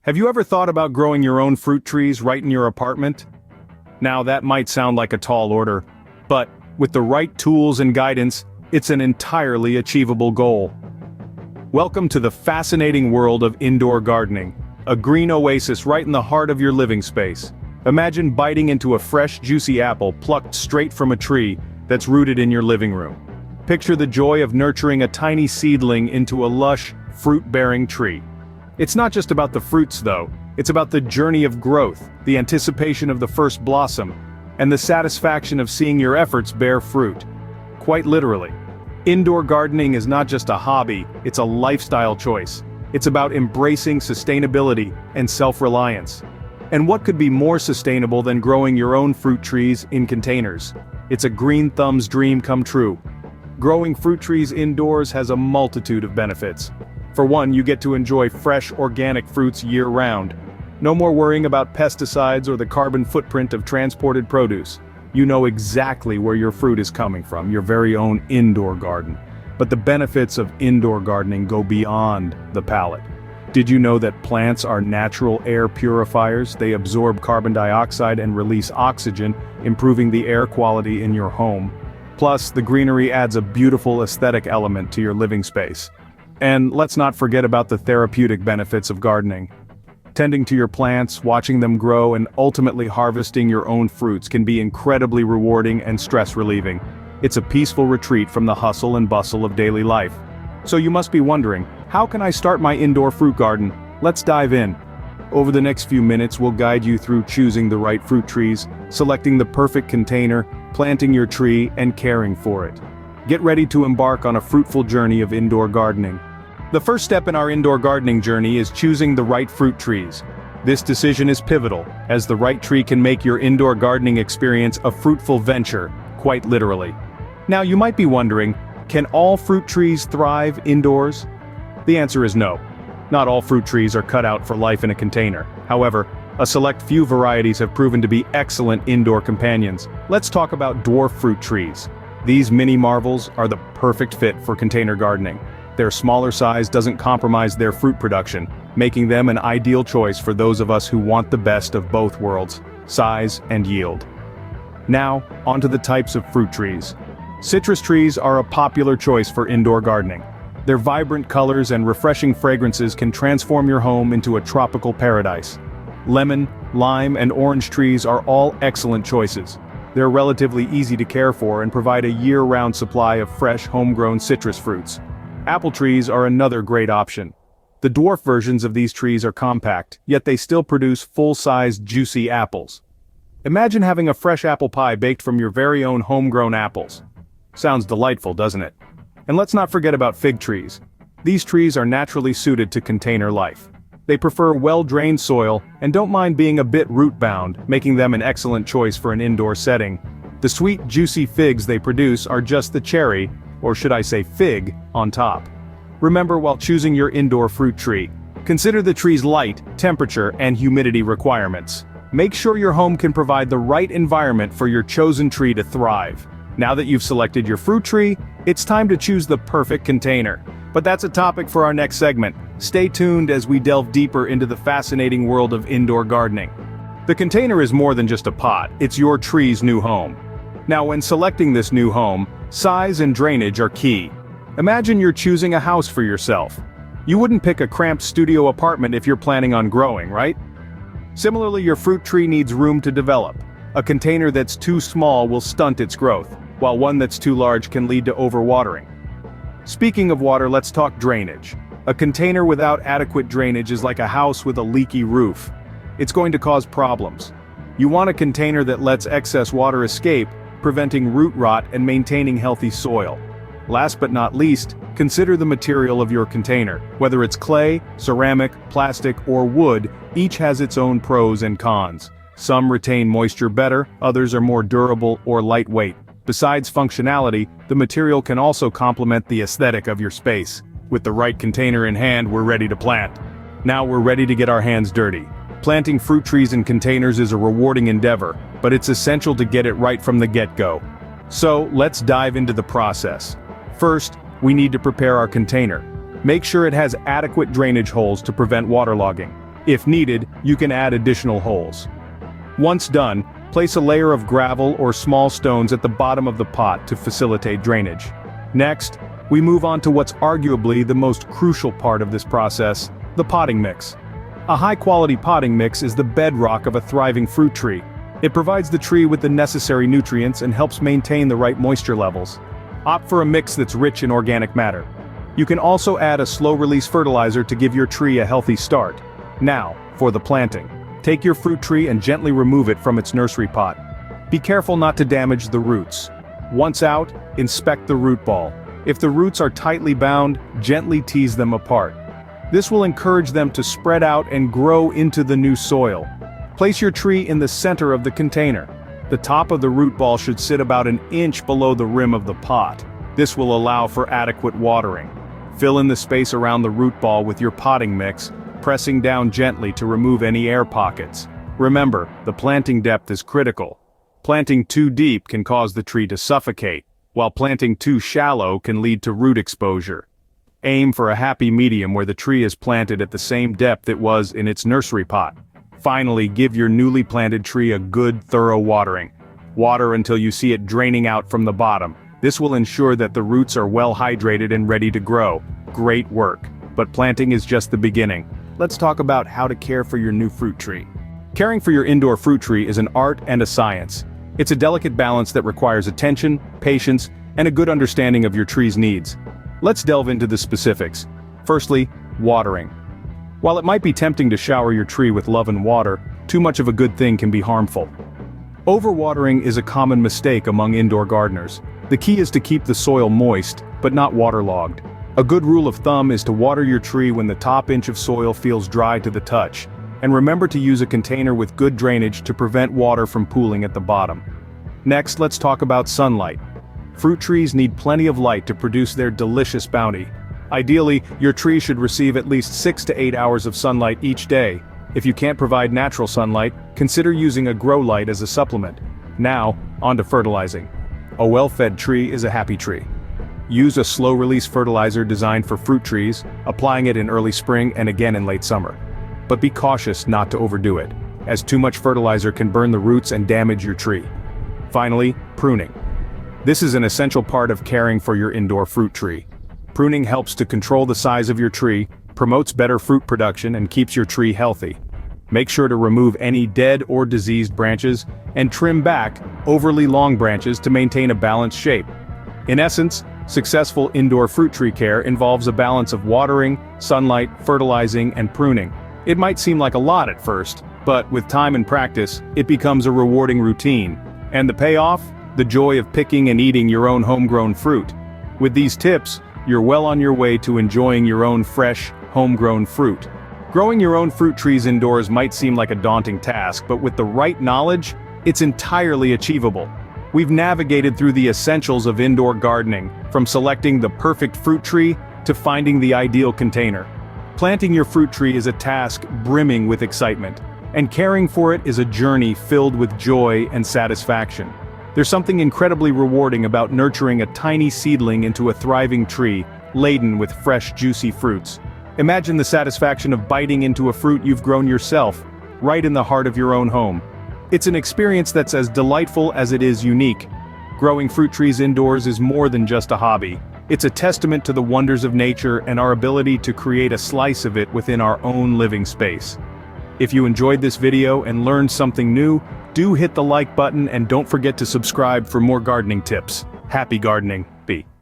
Have you ever thought about growing your own fruit trees right in your apartment? Now that might sound like a tall order, but with the right tools and guidance, it's an entirely achievable goal. Welcome to the fascinating world of indoor gardening, a green oasis right in the heart of your living space. Imagine biting into a fresh, juicy apple plucked straight from a tree that's rooted in your living room. Picture the joy of nurturing a tiny seedling into a lush, fruit-bearing tree. It's not just about the fruits though, it's about the journey of growth, the anticipation of the first blossom, and the satisfaction of seeing your efforts bear fruit. Quite literally. Indoor gardening is not just a hobby, it's a lifestyle choice. It's about embracing sustainability and self-reliance. And what could be more sustainable than growing your own fruit trees in containers? It's a green thumb's dream come true. Growing fruit trees indoors has a multitude of benefits. For one, you get to enjoy fresh, organic fruits year-round. No more worrying about pesticides or the carbon footprint of transported produce. You know exactly where your fruit is coming from, your very own indoor garden. But the benefits of indoor gardening go beyond the palate. Did you know that plants are natural air purifiers? They absorb carbon dioxide and release oxygen, improving the air quality in your home. Plus, the greenery adds a beautiful aesthetic element to your living space. And let's not forget about the therapeutic benefits of gardening. Tending to your plants, watching them grow, and ultimately harvesting your own fruits can be incredibly rewarding and stress-relieving. It's a peaceful retreat from the hustle and bustle of daily life. So you must be wondering, how can I start my indoor fruit garden? Let's dive in. Over the next few minutes, we'll guide you through choosing the right fruit trees, selecting the perfect container, planting your tree, and caring for it. Get ready to embark on a fruitful journey of indoor gardening. The first step in our indoor gardening journey is choosing the right fruit trees. This decision is pivotal, as the right tree can make your indoor gardening experience a fruitful venture, quite literally. Now you might be wondering, can all fruit trees thrive indoors? The answer is no. Not all fruit trees are cut out for life in a container. However, a select few varieties have proven to be excellent indoor companions. Let's talk about dwarf fruit trees. These mini marvels are the perfect fit for container gardening. Their smaller size doesn't compromise their fruit production, making them an ideal choice for those of us who want the best of both worlds, size and yield. Now, onto the types of fruit trees. Citrus trees are a popular choice for indoor gardening. Their vibrant colors and refreshing fragrances can transform your home into a tropical paradise. Lemon, lime, and orange trees are all excellent choices. They're relatively easy to care for and provide a year-round supply of fresh, homegrown citrus fruits. Apple trees are another great option. The dwarf versions of these trees are compact, yet they still produce full-sized, juicy apples. Imagine having a fresh apple pie baked from your very own homegrown apples. Sounds delightful, doesn't it? And let's not forget about fig trees. These trees are naturally suited to container life. They prefer well-drained soil and don't mind being a bit root-bound, making them an excellent choice for an indoor setting. The sweet, juicy figs they produce are just the cherry, or should I say fig, on top. Remember, while choosing your indoor fruit tree, consider the tree's light, temperature, and humidity requirements. Make sure your home can provide the right environment for your chosen tree to thrive. Now that you've selected your fruit tree, it's time to choose the perfect container. But that's a topic for our next segment. Stay tuned as we delve deeper into the fascinating world of indoor gardening. The container is more than just a pot, it's your tree's new home. Now, when selecting this new home, size and drainage are key. Imagine you're choosing a house for yourself. You wouldn't pick a cramped studio apartment if you're planning on growing, right? Similarly, your fruit tree needs room to develop. A container that's too small will stunt its growth, while one that's too large can lead to overwatering. Speaking of water, let's talk drainage. A container without adequate drainage is like a house with a leaky roof. It's going to cause problems. You want a container that lets excess water escape, preventing root rot and maintaining healthy soil. Last but not least, consider the material of your container. Whether it's clay, ceramic, plastic, or wood, each has its own pros and cons. Some retain moisture better, others are more durable or lightweight. Besides functionality, the material can also complement the aesthetic of your space. With the right container in hand, we're ready to plant. Now we're ready to get our hands dirty. Planting fruit trees in containers is a rewarding endeavor, but it's essential to get it right from the get-go. So, let's dive into the process. First, we need to prepare our container. Make sure it has adequate drainage holes to prevent waterlogging. If needed, you can add additional holes. Once done, place a layer of gravel or small stones at the bottom of the pot to facilitate drainage. Next, we move on to what's arguably the most crucial part of this process, the potting mix. A high-quality potting mix is the bedrock of a thriving fruit tree. It provides the tree with the necessary nutrients and helps maintain the right moisture levels. Opt for a mix that's rich in organic matter. You can also add a slow-release fertilizer to give your tree a healthy start. Now, for the planting. Take your fruit tree and gently remove it from its nursery pot. Be careful not to damage the roots. Once out, inspect the root ball. If the roots are tightly bound, gently tease them apart. This will encourage them to spread out and grow into the new soil. Place your tree in the center of the container. The top of the root ball should sit about an inch below the rim of the pot. This will allow for adequate watering. Fill in the space around the root ball with your potting mix, pressing down gently to remove any air pockets. Remember, the planting depth is critical. Planting too deep can cause the tree to suffocate, while planting too shallow can lead to root exposure. Aim for a happy medium where the tree is planted at the same depth it was in its nursery pot. Finally, give your newly planted tree a good, thorough watering. Water until you see it draining out from the bottom. This will ensure that the roots are well hydrated and ready to grow. Great work. But planting is just the beginning. Let's talk about how to care for your new fruit tree. Caring for your indoor fruit tree is an art and a science. It's a delicate balance that requires attention, patience, and a good understanding of your tree's needs. Let's delve into the specifics. Firstly, watering. While it might be tempting to shower your tree with love and water, too much of a good thing can be harmful. Overwatering is a common mistake among indoor gardeners. The key is to keep the soil moist, but not waterlogged. A good rule of thumb is to water your tree when the top inch of soil feels dry to the touch. And remember to use a container with good drainage to prevent water from pooling at the bottom. Next, let's talk about sunlight. Fruit trees need plenty of light to produce their delicious bounty. Ideally, your tree should receive at least 6 to 8 hours of sunlight each day. If you can't provide natural sunlight, consider using a grow light as a supplement. Now, on to fertilizing. A well-fed tree is a happy tree. Use a slow-release fertilizer designed for fruit trees, applying it in early spring and again in late summer. But be cautious not to overdo it, as too much fertilizer can burn the roots and damage your tree. Finally, pruning. This is an essential part of caring for your indoor fruit tree. Pruning helps to control the size of your tree, promotes better fruit production, and keeps your tree healthy. Make sure to remove any dead or diseased branches, and trim back overly long branches to maintain a balanced shape. In essence, successful indoor fruit tree care involves a balance of watering, sunlight, fertilizing, and pruning. It might seem like a lot at first, but with time and practice, it becomes a rewarding routine. And the payoff? The joy of picking and eating your own homegrown fruit. With these tips, you're well on your way to enjoying your own fresh, homegrown fruit. Growing your own fruit trees indoors might seem like a daunting task, but with the right knowledge, it's entirely achievable. We've navigated through the essentials of indoor gardening, from selecting the perfect fruit tree to finding the ideal container. Planting your fruit tree is a task brimming with excitement, and caring for it is a journey filled with joy and satisfaction. There's something incredibly rewarding about nurturing a tiny seedling into a thriving tree, laden with fresh, juicy fruits. Imagine the satisfaction of biting into a fruit you've grown yourself, right in the heart of your own home. It's an experience that's as delightful as it is unique. Growing fruit trees indoors is more than just a hobby. It's a testament to the wonders of nature and our ability to create a slice of it within our own living space. If you enjoyed this video and learned something new, do hit the like button and don't forget to subscribe for more gardening tips. Happy gardening, B.